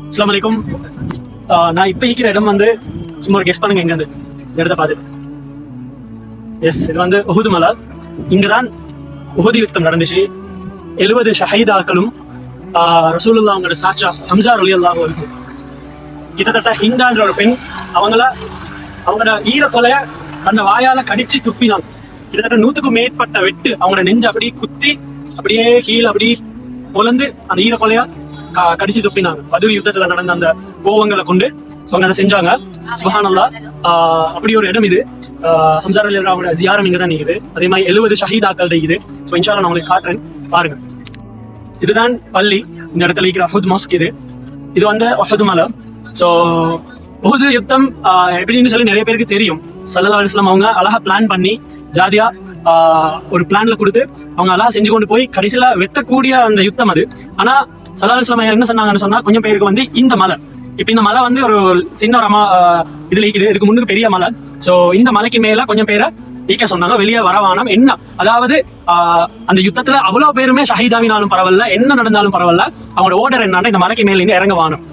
அஸ்ஸலாமு அலைக்கும். நான் இப்போ இருக்கிற இடம் வந்து சும்மா ஒரு கெஸ் பண்ணுங்க எங்க இந்த இடத்த பார்த்து. எஸ், இது வந்து உஹுது மலை. இங்கதான் உஹுது யுத்தம் நடந்துச்சு. 70 ஷஹீதாக்களும் ரசூலுல்லாஹ் அவங்களோட சாட்சா ஹம்சா ரலியல்லாஹு அன்ஹு, கிட்டத்தட்ட ஹிந்தான்ற ஒரு பெண் அவங்களோட ஈர கொலைய அந்த வாயால கடிச்சு துப்பினாங்க. கிட்டத்தட்ட 100க்கும் மேற்பட்ட வெட்டு அவங்களோட நெஞ்சு அப்படி குத்தி அப்படியே கீழே அப்படி பொலந்து அந்த ஈர கொலையா கடிச்சு துப்பினாங்க. பத்ர் யுத்தத்துல நடந்த அந்த கோவங்களை கொண்டு அவங்க அதை செஞ்சாங்க. சுப்ஹானல்லாஹ். அப்படி ஒரு இடம் இது. ஹம்சா ரலியல்லாஹு ஜியாரம் இங்க தான் இருக்குது. அதே மாதிரி 70 ஷஹீதாக்கள் இருக்குது. ஸோ இன்ஷா அல்லாஹ் நான் உங்களுக்கு காட்டுறேன், பாருங்க. இதுதான் பள்ளி, இந்த இடத்துல இருக்கிற உஹுத் மாஸ்க். இது வந்து உஹுத் மலை. ஸோ உஹுது யுத்தம் எப்படின்னு சொல்லி நிறைய பேருக்கு தெரியும். ஸல்லல்லாஹு அலைஹி வஸல்லம் அவங்க அழகா பிளான் பண்ணி ஜாதியா ஒரு பிளான்ல கொடுத்து அவங்க அழகா செஞ்சு கொண்டு போய் கடைசியில வெத்தக்கூடிய அந்த யுத்தம் அது. ஆனா ஸல்லல்லாஹு அலைஹி வஸல்லம் என்ன சொன்னாங்கன்னு சொன்னா, கொஞ்சம் பேருக்கு வந்து இந்த மலை, இப்ப இந்த மலை வந்து ஒரு சின்ன ஒரு இதுல இருக்குது, இதுக்கு முன்னுக்கு பெரிய மலை. சோ இந்த மலைக்கு மேல கொஞ்சம் பேரை ஈக்க சொன்னாங்க, வெளியே வரவானம். என்ன அதாவது அந்த யுத்தத்துல அவ்வளவு பேருமே ஷஹீதாவினாலும் பரவாயில்ல, என்ன நடந்தாலும் பரவாயில்ல, அவங்களோட ஓர்டர் என்னன்னா இந்த மலைக்கு மேல இருந்து இறங்க வானம்.